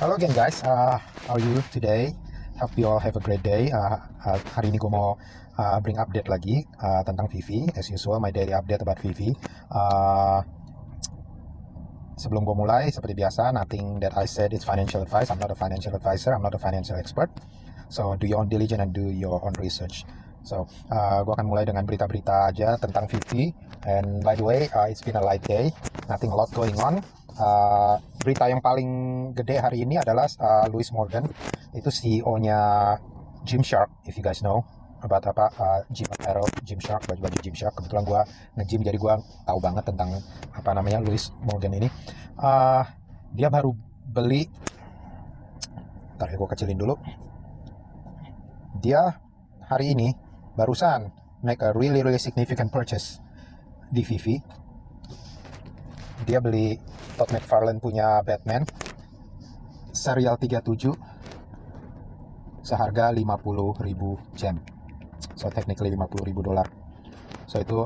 Hello again guys, how are you today? Hope you all have a great day. Hari ini gue mau bring update lagi tentang Vivi. As usual, my daily update about Vivi. Sebelum gue mulai, seperti biasa, nothing that I said is financial advice. I'm not a financial advisor, I'm not a financial expert. So do your own diligence and do your own research. So gue akan mulai dengan berita-berita aja tentang Vivi. And by the way, it's been a light day, nothing a lot going on. Berita yang paling gede hari ini adalah Louis Morgan, itu CEO-nya Gymshark, if you guys know about gym apparel, Gymshark, baju-baju Gymshark. Kebetulan gue nge-gym, jadi gue tahu banget tentang Louis Morgan ini. Dia baru beli, ntar ya gue kecilin dulu. Dia hari ini barusan make a really significant purchase di Vivi. Dia beli Todd McFarlane punya Batman serial 37 seharga 50.000 gem. So technically $50.000. So itu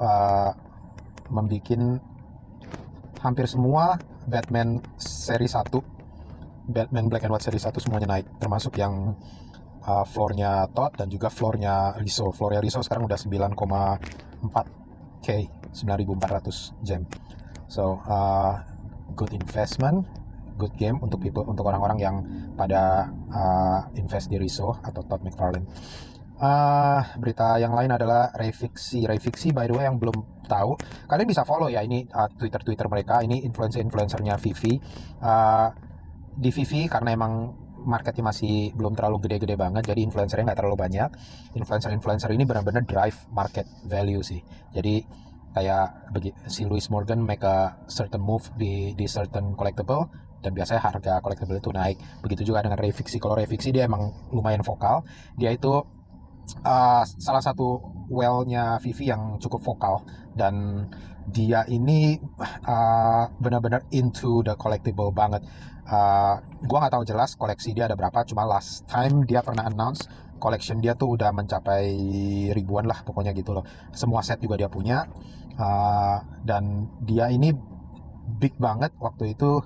membikin hampir semua Batman seri 1, Batman Black and White seri 1 semuanya naik, termasuk yang floornya Todd dan juga floornya Rizzo. Floornya Rizzo sekarang udah 9,4K, 9.400 gem. So good investment, good game untuk orang-orang yang pada invest di Rizzo atau Todd McFarlane. Berita yang lain adalah Revixi. By the way, yang belum tahu, kalian bisa follow ya, ini Twitter mereka, ini influencernya Vivi. Di Vivi karena emang marketnya masih belum terlalu gede-gede banget, jadi influencernya nggak terlalu banyak. Influencer ini benar-benar drive market value sih. Jadi kayak si Louis Morgan make a certain move di certain collectible, dan biasanya harga collectible itu naik. Begitu juga dengan Revixi. Kalau Revixi dia emang lumayan vokal, dia itu salah satu well-nya Vivi yang cukup vokal, dan dia ini benar-benar into the collectible banget. Gua nggak tahu jelas koleksi dia ada berapa, cuma last time dia pernah announce collection dia tuh udah mencapai ribuan lah pokoknya gitu loh. Semua set juga dia punya, dan dia ini big banget waktu itu,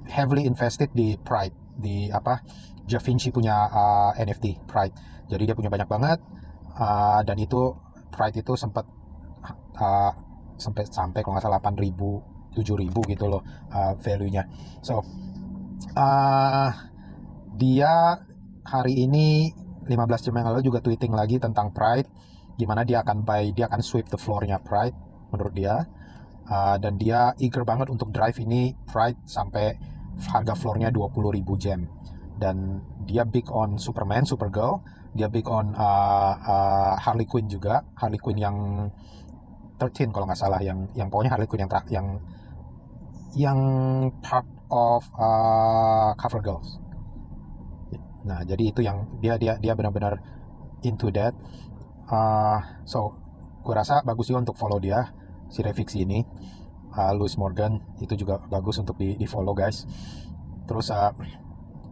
heavily invested di Pride, di Da Vinci punya NFT Pride. Jadi dia punya banyak banget, dan itu Pride itu sempat sampai kalau nggak salah 8.000 7.000 gitu loh value-nya. So dia hari ini 15 jam yang lalu juga tweeting lagi tentang Pride, gimana dia akan sweep the floor-nya Pride menurut dia, dan dia eager banget untuk drive ini Pride sampai harga floor-nya 20.000 gem. Dan dia big on Superman, Supergirl, dia big on Harley Quinn juga, Harley Quinn yang 13 kalau nggak salah, yang pokoknya Harley Quinn yang part of Cover Girls. Nah, jadi itu yang dia benar-benar into that. So gue rasa bagus juga untuk follow dia, si Revixi ini. Louis Morgan itu juga bagus untuk di follow guys. Terus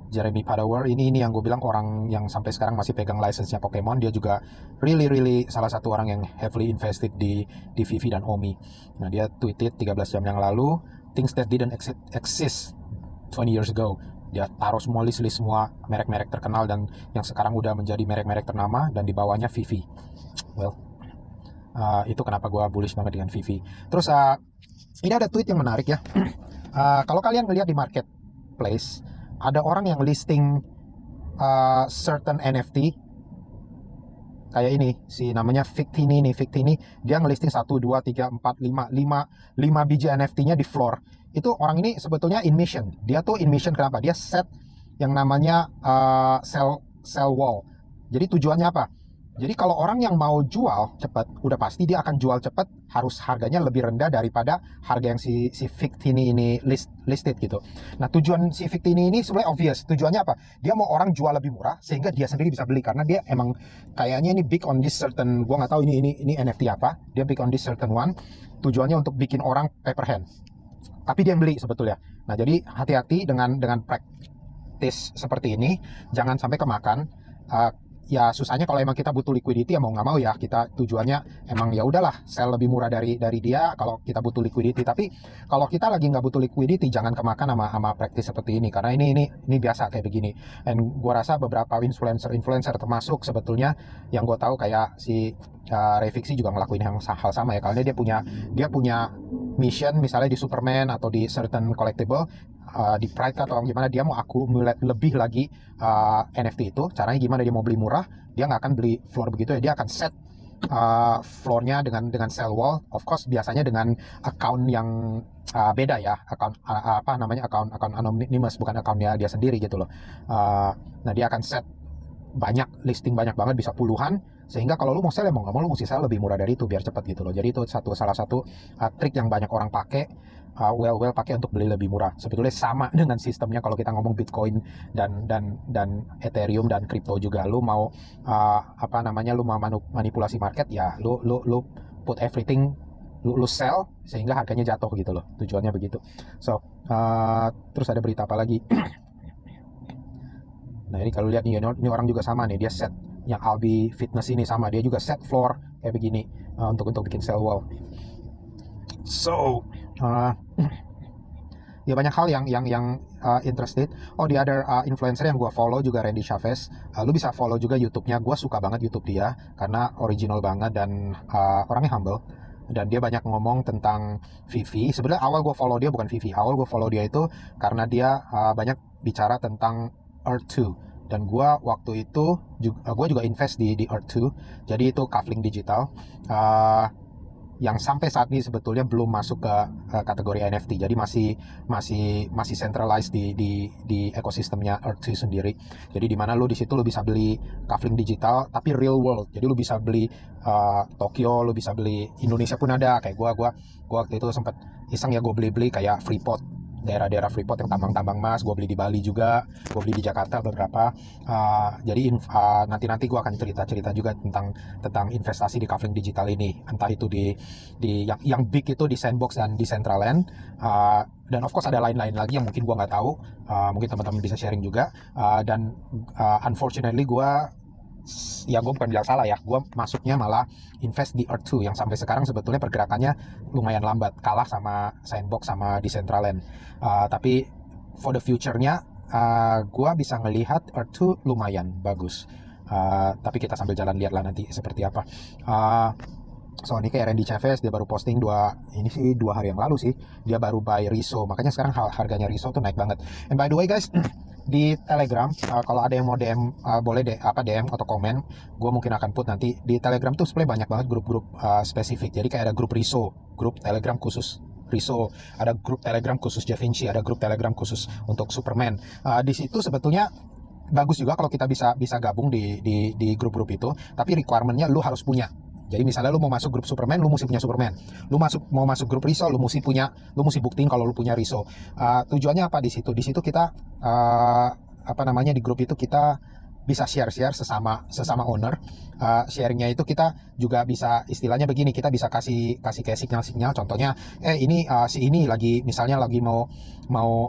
Jeremy Padawer ini yang gue bilang orang yang sampai sekarang masih pegang license-nya Pokemon. Dia juga really salah satu orang yang heavily invested di Vivi dan Omi. Nah, dia tweeted 13 jam yang lalu, things that didn't exist 20 years ago. Dia taruh semua list semua merek-merek terkenal dan yang sekarang udah menjadi merek-merek ternama, dan di bawahnya Vivi. Well, itu kenapa gue bullish banget dengan Vivi. Terus ini ada tweet yang menarik ya. Kalau kalian melihat di marketplace, ada orang yang listing certain NFT kayak ini, si namanya Victini nih. Victini dia ngelisting 1, 2, 3, 4, 5 biji NFT-nya di floor. Itu orang ini sebetulnya in mission. Dia tuh in mission kenapa? Dia set yang namanya sell wall. Jadi tujuannya apa? Jadi kalau orang yang mau jual cepat, udah pasti dia akan jual cepat, harus harganya lebih rendah daripada harga yang si Victini ini listed gitu. Nah, tujuan si Victini ini sebenarnya obvious. Tujuannya apa? Dia mau orang jual lebih murah sehingga dia sendiri bisa beli, karena dia emang kayaknya ini big on this certain, gua nggak tahu ini NFT apa. Dia big on this certain one. Tujuannya untuk bikin orang paper hand. Tapi dia yang beli sebetulnya. Nah, jadi hati-hati dengan practice seperti ini, jangan sampai kemakan. ya susahnya kalau emang kita butuh liquidity ya mau nggak mau ya kita tujuannya emang ya udahlah sell lebih murah dari dia kalau kita butuh liquidity. Tapi kalau kita lagi nggak butuh liquidity jangan kemakan sama praktis seperti ini, karena ini biasa kayak begini. Dan gua rasa beberapa influencer termasuk sebetulnya yang gue tahu kayak si Refixi juga ngelakuin hal sama ya, karena dia punya mission misalnya di Superman atau di certain collectible, di Pride atau gimana, dia mau akumulate lebih lagi NFT itu. Caranya gimana dia mau beli murah, dia nggak akan beli floor begitu ya, dia akan set floornya dengan sell wall, of course biasanya dengan account yang beda ya, account apa namanya, account anonymous, bukan accountnya dia sendiri gitu loh. Nah dia akan set banyak listing, banyak banget, bisa puluhan, sehingga kalau lu mau sell ya mau nggak mau lu mesti sell lebih murah dari itu biar cepat gitu loh. Jadi itu salah satu trik yang banyak orang pakai, pakai untuk beli lebih murah. Sebetulnya sama dengan sistemnya kalau kita ngomong Bitcoin dan Ethereum dan kripto juga. Lu mau apa namanya, lu mau manipulasi market ya, lu put everything, lu sell sehingga harganya jatuh gitu loh. Tujuannya begitu. So terus ada berita apa lagi? Nah ini kalau lihat nih, ini orang juga sama nih, dia set yang Albi Fitness ini sama, dia juga set floor kayak begini untuk bikin sell wall. So ya banyak hal yang interested. Oh, di other influencer yang gue follow juga Randy Chavez. Lu bisa follow juga YouTube-nya. Gue suka banget YouTube dia karena original banget dan orangnya humble. Dan dia banyak ngomong tentang Vivi. Sebenarnya awal gue follow dia bukan Vivi. Awal gue follow dia itu karena dia banyak bicara tentang Earth 2. Dan gue waktu itu gue juga invest di Earth 2. Jadi itu kafling digital. Yang sampai saat ini sebetulnya belum masuk ke kategori NFT. Jadi masih centralized di ekosistemnya Earth2 sendiri. Jadi di mana lu di situ lu bisa beli kafling digital tapi real world. Jadi lu bisa beli Tokyo, lu bisa beli Indonesia pun ada. Kayak gua waktu itu sempat iseng ya, gue beli kayak Freeport, daerah-daerah Freeport yang tambang emas, gue beli di Bali juga, gue beli di Jakarta beberapa. Jadi nanti gue akan cerita juga tentang investasi di kafling digital ini, entah itu di yang big itu di Sandbox dan di Decentraland, dan of course ada lain-lain lagi yang mungkin gue nggak tahu, mungkin teman-teman bisa sharing juga. Dan unfortunately gue bukan bilang salah ya, gue masuknya malah invest di Earth2 yang sampai sekarang sebetulnya pergerakannya lumayan lambat, kalah sama Sandbox sama Decentraland. Tapi for the future-nya gue bisa ngelihat Earth2 lumayan bagus. Tapi kita sambil jalan lihat lah nanti seperti apa. So ini kayak Randy Chavez, dia baru posting dua hari yang lalu sih, dia baru buy Riso, makanya sekarang harganya Riso tuh naik banget. And by the way guys, di Telegram kalau ada yang mau DM boleh DM atau komen, gue mungkin akan put nanti di Telegram tuh sebenarnya banyak banget grup-grup spesifik. Jadi kayak ada grup Riso, grup Telegram khusus Riso, ada grup Telegram khusus Da Vinci, ada grup Telegram khusus untuk Superman. Di situ sebetulnya bagus juga kalau kita bisa gabung di grup-grup itu, tapi requirement-nya lu harus punya. Jadi misalnya lu mau masuk grup Superman, lu mesti punya Superman. Mau masuk grup Riso, lu mesti buktiin kalau lu punya Riso. Tujuannya apa di situ? Di situ kita di grup itu kita bisa share sesama owner. Sharingnya itu kita juga bisa istilahnya begini, kita bisa kasih kayak sinyal. Contohnya ini si ini lagi mau mau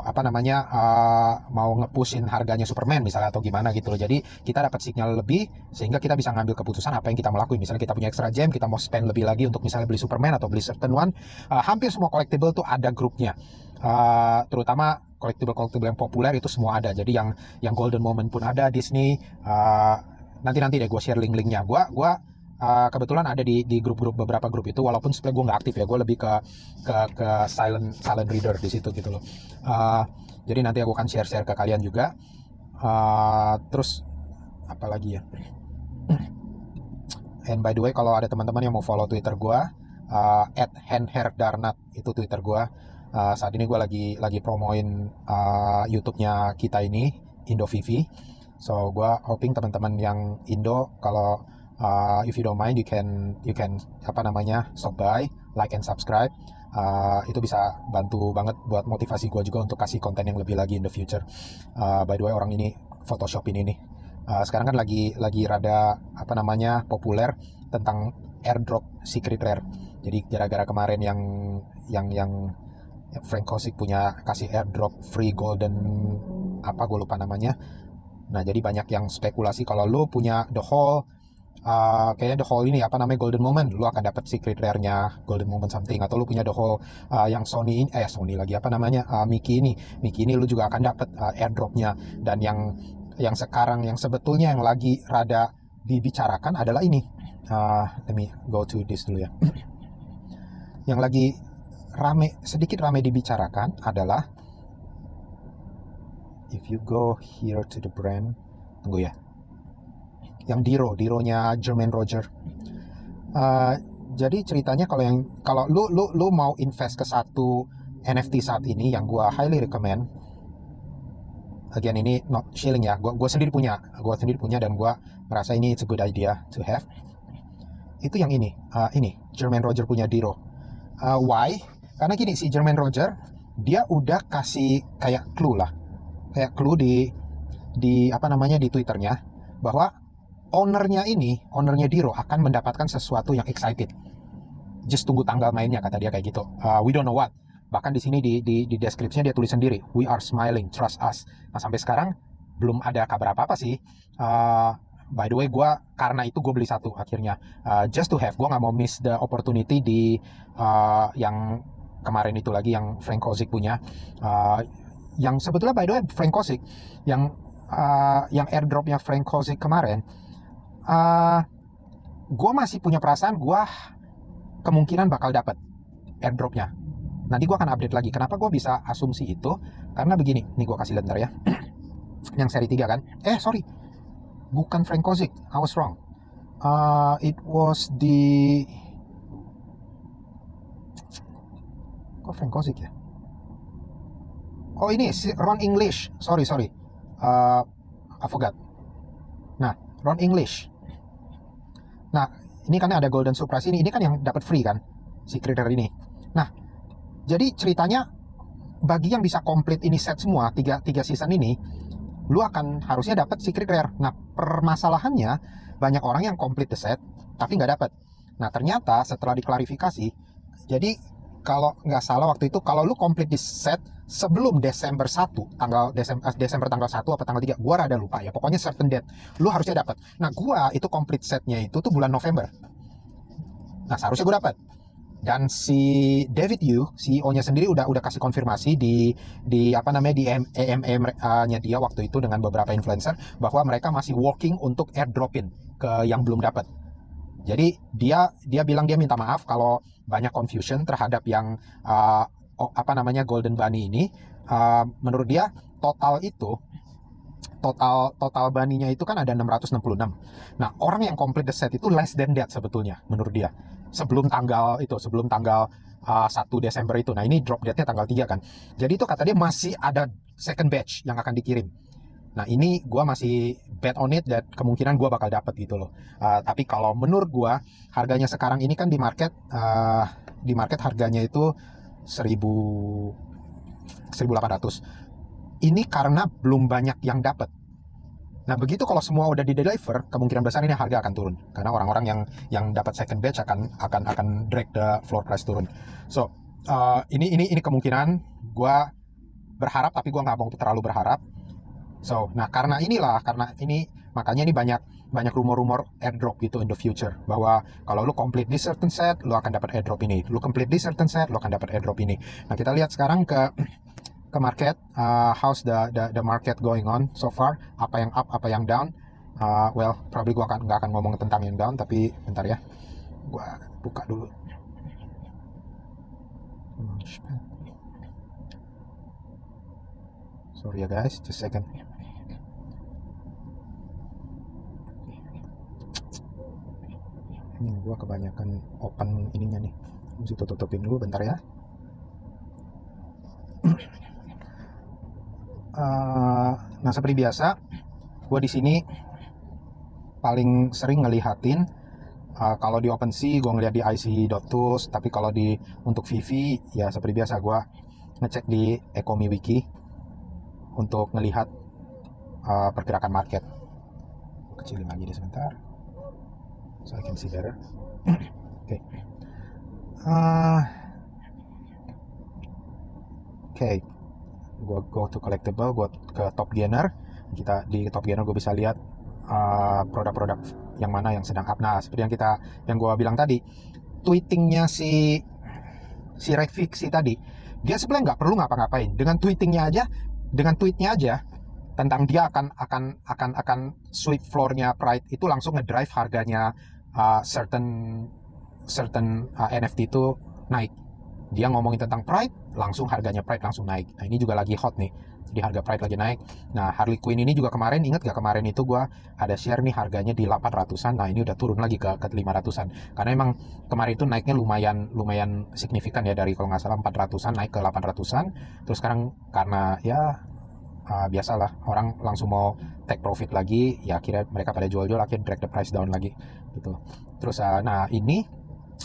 nge-pushin harganya Superman misalnya atau gimana gitu loh. Jadi kita dapat sinyal lebih sehingga kita bisa ngambil keputusan apa yang kita mau lakuin. Misalnya kita punya extra gem, kita mau spend lebih lagi untuk misalnya beli Superman atau beli certain one. Hampir semua collectible tuh ada grupnya. Terutama collectible yang populer itu semua ada. Jadi yang Golden Moment pun ada, Disney. Nanti deh gue share link-linknya. Gue kebetulan ada di beberapa grup itu, walaupun sebenarnya gue nggak aktif ya. Gue lebih ke silent reader di situ gitu loh. Jadi nanti aku akan share ke kalian juga. Terus apa lagi ya? And by the way, kalau ada teman-teman yang mau follow Twitter gue, @henherdarnat itu Twitter gue. Saat ini gue lagi promoin YouTube-nya kita ini, Indo Vivi. So gue hoping teman-teman yang Indo, kalau if you don't mind, you can stop by, like and subscribe. Itu bisa bantu banget buat motivasi gue juga untuk kasih konten yang lebih lagi in the future. By the way, orang ini Photoshop ini nih. Sekarang kan lagi rada populer tentang airdrop secret rare. Jadi gara-gara kemarin yang Frank Kosick punya kasih airdrop free golden gue lupa namanya. Nah, jadi banyak yang spekulasi kalau lu punya the whole kayaknya the whole ini apa namanya golden moment, lu akan dapat secret rare-nya golden moment something, atau lu punya the whole yang Sony ini, Sony lagi apa namanya, Mickey ini lu juga akan dapat airdropnya. Dan yang sekarang yang sebetulnya yang lagi rada dibicarakan adalah ini. Let me go to this dulu ya. Yang lagi sedikit rame dibicarakan adalah, if you go here to the brand, tunggu ya, yang Diro-nya Jermaine Roger. Jadi ceritanya kalau lu mau invest ke satu NFT saat ini, yang gua highly recommend, again ini not shilling ya, gua sendiri punya dan gua merasa ini it's a good idea to have. Itu yang ini Jermaine Roger punya Diro. Why? Karena gini, si Jermaine Roger dia udah kasih kayak clue di apa namanya, di Twitternya, bahwa ownernya Diro akan mendapatkan sesuatu yang excited. Just tunggu tanggal mainnya, kata dia kayak gitu. We don't know what. Bahkan di sini di deskripsinya dia tulis sendiri, we are smiling, trust us. Nah, sampai sekarang belum ada kabar apa-apa sih. By the way, karena itu gue beli satu akhirnya. Just to have, gue nggak mau miss the opportunity di yang kemarin itu lagi, yang Frank Kozik punya. Yang sebetulnya by the way, Frank Kozik, yang airdropnya Frank Kozik kemarin, gue masih punya perasaan gue kemungkinan bakal dapat airdropnya. Nanti gue akan update lagi. Kenapa gue bisa asumsi itu? Karena begini, nih gue kasih bentar ya. Yang seri 3 kan? Sorry, bukan Frank Kozik, I was wrong. It was kok Frank Kozik ya? Oh, ini Ron English. Sorry. I forgot. Nah, Ron English. Nah, ini kan ada Golden Surprise ini kan yang dapat free kan, si creator ini. Nah, jadi ceritanya bagi yang bisa komplit ini set semua 3 season ini, lu akan harusnya dapat secret rare. Nah, permasalahannya banyak orang yang komplit the set tapi nggak dapat. Nah, ternyata setelah diklarifikasi, jadi kalau nggak salah waktu itu, kalau lu komplit di set sebelum Desember 1, Desember tanggal 1 apa tanggal 3, gua rada lupa ya, pokoknya certain date, lu harusnya dapat. Nah, gua itu komplit setnya itu tuh bulan November. Nah, seharusnya gua dapat. Dan si David Yu, CEO-nya sendiri udah kasih konfirmasi di apa namanya, di AMA-nya dia waktu itu dengan beberapa influencer, bahwa mereka masih working untuk airdropin ke yang belum dapat. Jadi dia bilang dia minta maaf kalau banyak confusion terhadap yang apa namanya Golden Bunny ini. Menurut dia total bunny-nya itu kan ada 666. Nah, orang yang complete the set itu less than that sebetulnya menurut dia. Sebelum tanggal 1 Desember itu. Nah, ini drop date-nya tanggal 3 kan. Jadi itu kata dia masih ada second batch yang akan dikirim. Nah, ini gue masih bet on it dan kemungkinan gue bakal dapat gitu loh. Tapi kalau menurut gue, harganya sekarang ini kan di market harganya itu 1.800. Ini karena belum banyak yang dapat. Nah, begitu kalau semua udah di-deliver, kemungkinan besar ini harga akan turun. Karena orang-orang yang dapat second batch akan drag the floor price turun. So, ini kemungkinan, gue berharap, tapi gue nggak mau terlalu berharap. So, nah karena ini makanya ini banyak rumor-rumor airdrop gitu in the future, bahwa kalau lu complete this certain set, lu akan dapat airdrop ini. Lu complete this certain set, lu akan dapat airdrop ini. Nah, kita lihat sekarang ke market, how's the market going on so far, apa yang up, apa yang down. Well, probably gua nggak akan ngomong tentang yang down, tapi bentar ya, gua buka dulu. Sorry ya guys, just a second. Ini gua kebanyakan open ininya nih, mesti tutupin dulu bentar ya. Nah, seperti biasa, gue di sini paling sering ngelihatin, kalau di OpenSea gue ngeliat di IC.tools, tapi kalau untuk VV ya seperti biasa gue ngecek di Ecomi Wiki untuk ngelihat pergerakan market. Kecilin lagi deh sebentar, so I can see better. Oke. Oke. Gue go to collectible, gue ke top gainer. Kita di top gainer gue bisa lihat produk-produk yang mana yang sedang up. Nah, seperti yang gue bilang tadi, tweetingnya si Reviksi tadi, dia sebenarnya nggak perlu ngapa-ngapain. Dengan tweetnya aja tentang dia akan sweep floor-nya Pride, itu langsung ngedrive harganya certain NFT itu naik. Dia ngomongin tentang Pride, langsung harganya Pride langsung naik. Nah, ini juga lagi hot nih. Jadi harga Pride lagi naik. Nah, Harley Quinn ini juga kemarin, ingat gak kemarin itu gua ada share nih harganya di 800-an. Nah, ini udah turun lagi ke 500-an. Karena emang kemarin itu naiknya lumayan signifikan ya, dari kalau nggak salah 400-an naik ke 800-an. Terus sekarang karena ya biasalah orang langsung mau take profit lagi, ya akhirnya mereka pada jual-jual, akhirnya drag the price down lagi gitu. Terus nah ini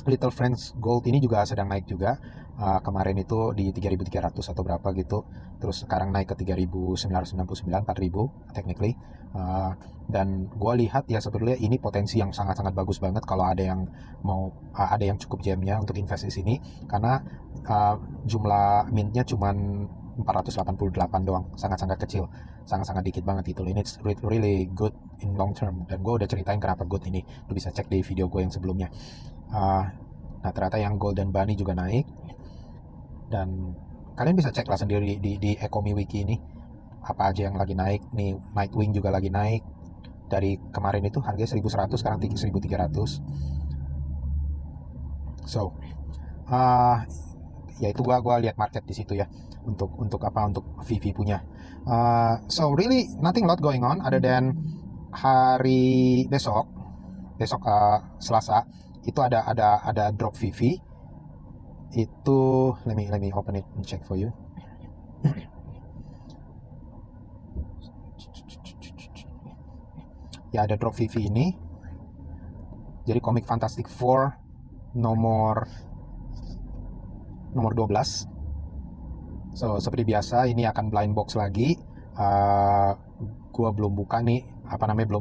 Little Friends Gold ini juga sedang naik juga. Kemarin itu di 3.300 atau berapa gitu. Terus sekarang naik ke 3.999, 4.000 technically. Dan gue lihat ya sebetulnya ini potensi yang sangat-sangat bagus banget kalau ada yang mau ada yang cukup jamnya untuk invest di sini, karena jumlah mintnya cuman 488 doang, sangat-sangat kecil, sangat-sangat dikit banget gitu. Ini really good in long term, dan gue udah ceritain kenapa good ini. Lu bisa cek di video gue yang sebelumnya. Nah, ternyata yang Golden Bunny juga naik, dan kalian bisa cek lah sendiri di Ecomi Wiki ini apa aja yang lagi naik. Nih, Nightwing juga lagi naik. Dari kemarin itu harganya 1.100, sekarang 1.300. So, ya itu gua lihat market di situ ya, untuk VV punya. So really nothing lot going on other than hari besok Selasa itu ada drop VV itu. Let me open it and check for you. Ya, ada drop VV ini. Jadi Comic Fantastic 4 nomor 12. So seperti biasa ini akan blind box lagi. Gua belum buka nih,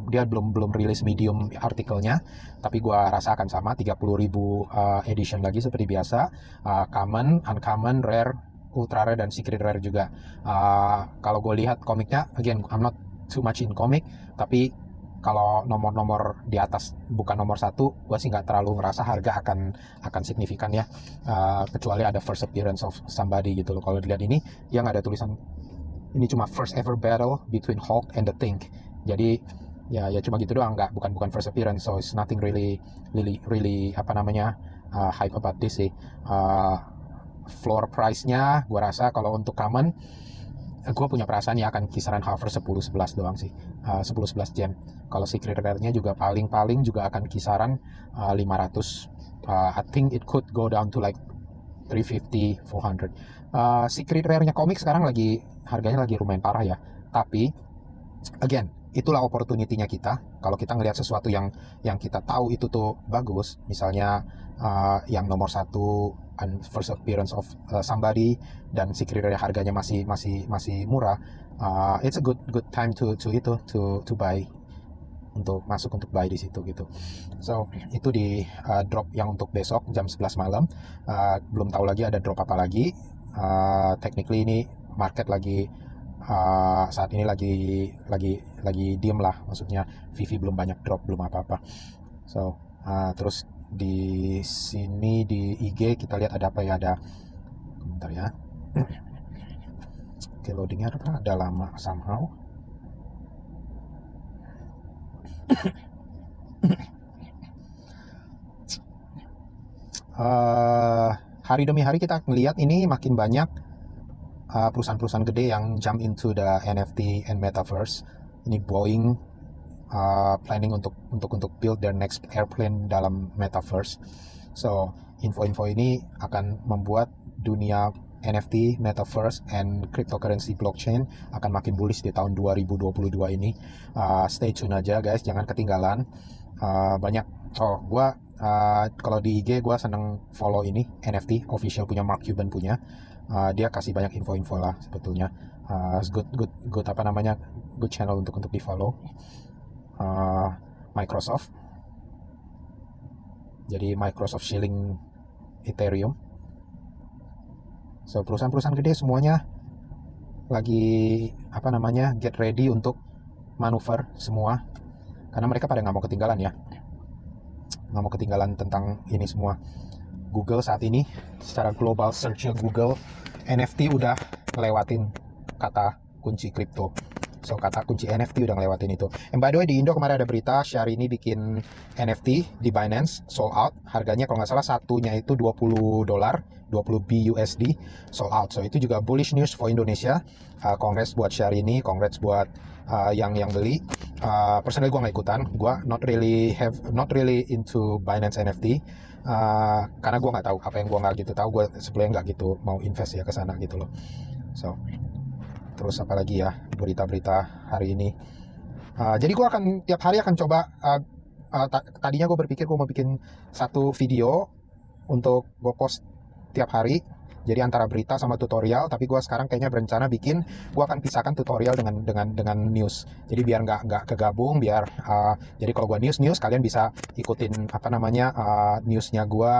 dia belum rilis medium artikelnya, tapi gua rasa akan sama 30.000 edition lagi seperti biasa. Common, uncommon, rare, ultra rare, dan secret rare juga. Kalau gue lihat komiknya, again I'm not too much in comic, tapi kalau nomor-nomor di atas bukan nomor 1, gue sih nggak terlalu ngerasa harga akan signifikan ya, kecuali ada first appearance of somebody gitu loh. Kalau dilihat ini, dia nggak ada tulisan, ini cuma first ever battle between Hulk and the Thing. Jadi ya cuma gitu doang, bukan first appearance, so it's nothing really hype about this sih. Floor price-nya gue rasa kalau untuk common, gue punya perasaan ya akan kisaran hover 10-11 doang sih, 10-11 gem. Kalau secret rare-nya juga paling juga akan kisaran 500. I think it could go down to like 350, 400. Secret rare-nya komik sekarang harganya lagi lumayan parah ya. Tapi again, itulah opportunity-nya kita. Kalau kita ngelihat sesuatu yang kita tahu itu tuh bagus, misalnya yang nomor 1 and first appearance of somebody, dan secret rare harganya masih murah, it's a good time to buy, untuk buy di situ gitu. So itu di drop yang untuk besok jam 11 malam. Belum tahu lagi ada drop apa lagi. Technically ini market lagi saat ini lagi diem lah, maksudnya VV belum banyak drop, belum apa-apa. So terus di sini di IG kita lihat ada apa ya, ada bentar ya. Oke, loadingnya ada lama somehow. Hari demi hari kita melihat ini makin banyak perusahaan-perusahaan gede yang jump into the NFT and metaverse. Ini Boeing planning untuk build their next airplane dalam metaverse. So info-info ini akan membuat dunia NFT, metaverse, and cryptocurrency blockchain akan makin bullish di tahun 2022 ini. Stay tune aja guys, jangan ketinggalan. Banyak gua kalau di IG gua seneng follow ini NFT official punya Mark Cuban punya. Dia kasih banyak info-info lah sebetulnya. Good channel untuk di follow. Microsoft, jadi Microsoft shilling Ethereum. So perusahaan-perusahaan gede semuanya lagi get ready untuk manuver semua, karena mereka pada nggak mau ketinggalan ya, nggak mau ketinggalan tentang ini semua. Google saat ini secara global search Google, NFT udah ngelewatin kata kunci kripto. So kata kunci NFT udah ngelewatin itu. And by the way, di Indo kemarin ada berita Syahrini ini bikin NFT di Binance, sold out. Harganya kalau nggak salah satunya itu $20, 20 BUSD, sold out. So itu juga bullish news for Indonesia. Congrats buat Syahrini, congrats buat yang beli. Personally gue nggak ikutan, gue not really into Binance NFT. Karena gue nggak tahu apa yang gue nggak gitu tahu, gue sebelumnya nggak gitu mau invest ya ke sana gitu loh. So terus apa lagi ya berita-berita hari ini. Jadi gue akan tiap hari akan coba. Tadinya gue berpikir gue mau bikin satu video untuk gue post tiap hari. Jadi antara berita sama tutorial, tapi gue sekarang kayaknya berencana bikin, gue akan pisahkan tutorial dengan news. Jadi biar nggak kegabung, biar jadi kalau gue news kalian bisa ikutin apa namanya newsnya gue,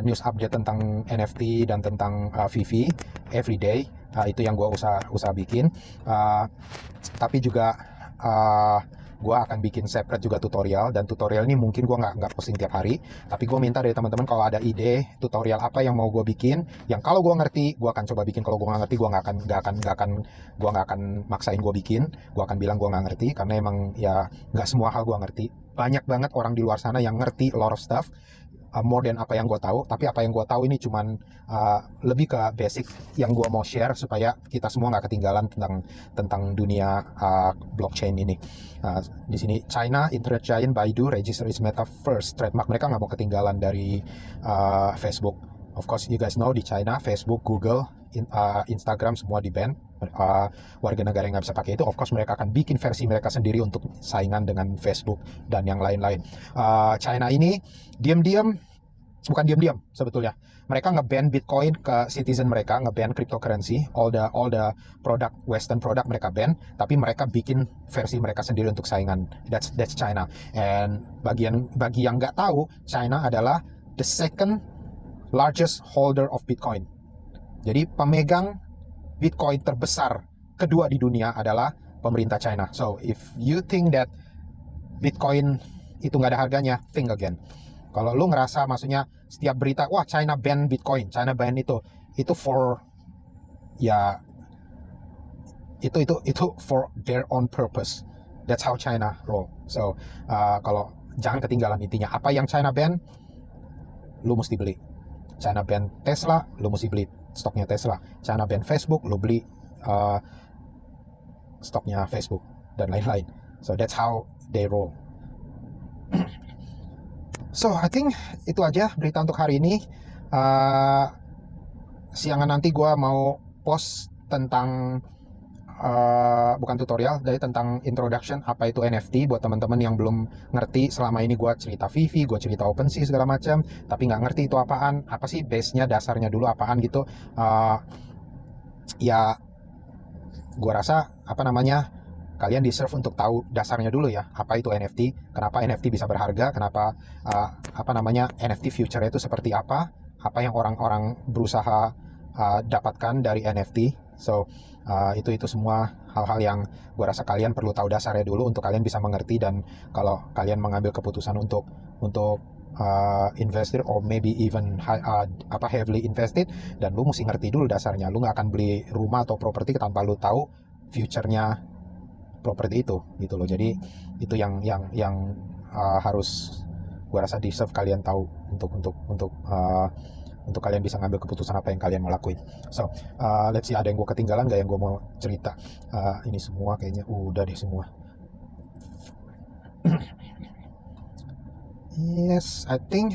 news update tentang NFT dan tentang VV everyday. Itu yang gue usaha bikin. Tapi juga gue akan bikin separate juga tutorial, dan tutorial ini mungkin gue nggak posting tiap hari, tapi gue minta dari teman-teman kalau ada ide tutorial apa yang mau gue bikin, yang kalau gue ngerti gue akan coba bikin, kalau gue nggak ngerti gue nggak akan maksain gue bikin, gue akan bilang gue nggak ngerti, karena emang ya nggak semua hal gue ngerti. Banyak banget orang di luar sana yang ngerti a lot of stuff, more than apa yang gue tahu, tapi apa yang gue tahu ini cuman lebih ke basic yang gue mau share supaya kita semua nggak ketinggalan tentang dunia blockchain ini. Di sini China Internet Giant Baidu register its Meta first trademark. Mereka nggak mau ketinggalan dari Facebook. Of course you guys know di China Facebook, Google, Instagram semua di ban. Warga negara yang nggak bisa pakai itu, of course mereka akan bikin versi mereka sendiri untuk saingan dengan Facebook dan yang lain-lain. China ini bukan diam-diam sebetulnya. Mereka nge-ban Bitcoin ke citizen mereka, nge-ban cryptocurrency, all the product, Western product mereka ban, tapi mereka bikin versi mereka sendiri untuk saingan. That's China. And bagi yang nggak tahu, China adalah the second largest holder of Bitcoin. Jadi pemegang Bitcoin terbesar kedua di dunia adalah pemerintah China. So if you think that Bitcoin itu nggak ada harganya, think again. Kalau lu ngerasa maksudnya setiap berita, wah China ban Bitcoin, China ban itu for ya itu for their own purpose. That's how China roll. So kalau jangan ketinggalan intinya, apa yang China ban, lu mesti beli. China ban Tesla, lu mesti beli stoknya Tesla. China ban Facebook, lu beli stoknya Facebook dan lain-lain. So that's how they roll. So I think itu aja berita untuk hari ini. Siangan nanti gue mau post tentang bukan tutorial, dari tentang introduction apa itu NFT buat teman-teman yang belum ngerti. Selama ini gue cerita VV, gue cerita OpenSea segala macam, tapi nggak ngerti itu apaan, apa sih base-nya, dasarnya dulu apaan gitu. Ya gue rasa apa namanya, kalian deserve untuk tahu dasarnya dulu ya, apa itu NFT, kenapa NFT bisa berharga, kenapa apa namanya NFT future itu seperti apa yang orang-orang berusaha dapatkan dari NFT. So itu semua hal-hal yang gue rasa kalian perlu tahu dasarnya dulu untuk kalian bisa mengerti, dan kalau kalian mengambil keputusan untuk investor or maybe even heavily invested, dan lu mesti ngerti dulu dasarnya. Lu nggak akan beli rumah atau properti tanpa lu tahu future-nya properti itu gitu loh. Jadi itu yang harus gue rasa deserve kalian tahu untuk kalian bisa ngambil keputusan apa yang kalian mau lakuin. So let's see, ada yang gue ketinggalan gak yang gue mau cerita. Ini semua kayaknya udah deh semua. Yes, I think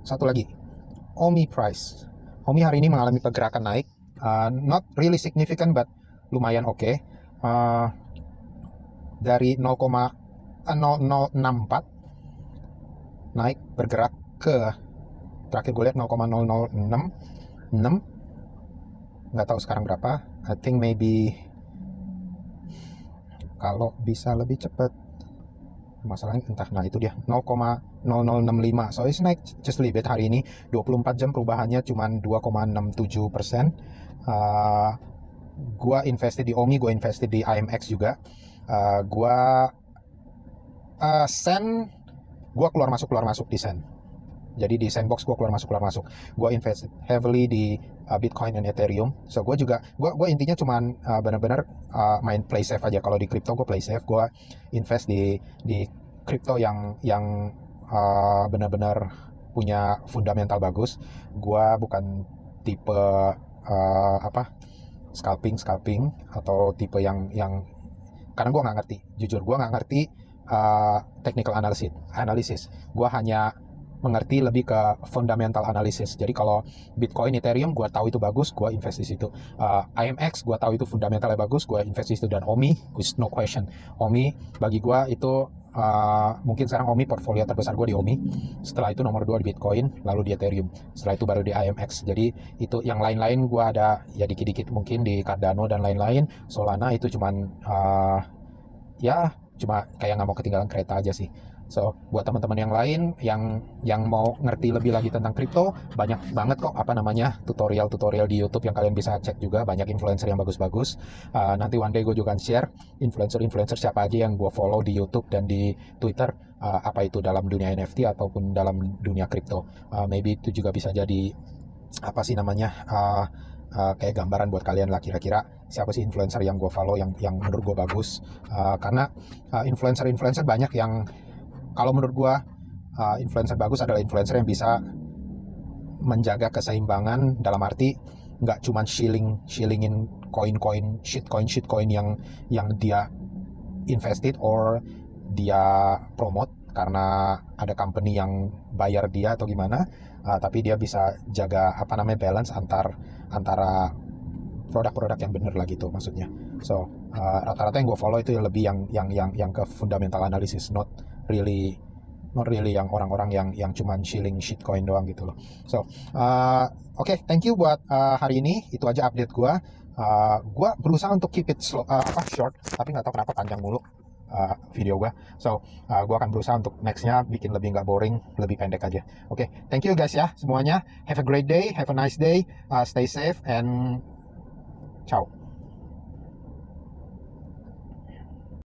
satu lagi, OMI price. OMI hari ini mengalami pergerakan naik, not really significant but lumayan oke. Dari 0,0064 naik bergerak ke, terakhir gue lihat 0,0066, nggak tahu sekarang berapa. I think maybe kalau bisa lebih cepat, masalahnya entah. Nah itu dia 0,0065. So it's naik just a little bit hari ini. 24 jam perubahannya cuma 2,67%. Gue invested di OMI, gue invested di IMX juga. Gue Sen, gue keluar masuk di Sen. Jadi di Sandbox gue keluar masuk. Gue invest heavily di Bitcoin dan Ethereum. So gue juga, gue intinya cuman benar-benar main play safe aja. Kalau di crypto gue play safe, gue invest di crypto yang benar-benar punya fundamental bagus. Gue bukan tipe scalping atau tipe yang karena gue nggak ngerti, jujur gue nggak ngerti technical analysis. Gue hanya mengerti lebih ke fundamental analysis. Jadi kalau Bitcoin, Ethereum, gue tahu itu bagus, gue invest di situ. IMX, gue tahu itu fundamentalnya bagus, gue invest di situ. Dan OMI, with no question. OMI bagi gue itu mungkin sekarang OMI portfolio terbesar gue di OMI. Setelah itu nomor 2 di Bitcoin, lalu di Ethereum. Setelah itu baru di IMX. Jadi itu yang lain-lain gue ada ya dikit-dikit mungkin di Cardano dan lain-lain. Solana itu cuman ya cuma kayak nggak mau ketinggalan kereta aja sih. So buat teman-teman yang lain yang mau ngerti lebih lagi tentang kripto, banyak banget kok tutorial di YouTube yang kalian bisa cek juga. Banyak influencer yang bagus-bagus. Nanti one day gue juga akan share influencer siapa aja yang gue follow di YouTube dan di Twitter, apa itu dalam dunia NFT ataupun dalam dunia kripto. Maybe itu juga bisa jadi kayak gambaran buat kalian lah, kira-kira siapa sih influencer yang gue follow yang menurut gue bagus. Karena influencer banyak yang kalau menurut gue influencer bagus adalah influencer yang bisa menjaga keseimbangan, dalam arti nggak cuman shillingin shitcoin yang dia invested or dia promote karena ada company yang bayar dia atau gimana, tapi dia bisa jaga balance antara produk-produk yang bener lah gitu maksudnya. So rata-rata yang gue follow itu lebih yang ke fundamental analysis, not really yang orang-orang yang cuman shilling shitcoin doang gitu loh. So oke, thank you buat hari ini. Itu aja update gue. Gue berusaha untuk keep it short, tapi nggak tahu kenapa panjang mulu video gue. So gue akan berusaha untuk nextnya bikin lebih nggak boring, lebih pendek aja. Oke, thank you guys ya semuanya. Have a great day, have a nice day, stay safe and ciao.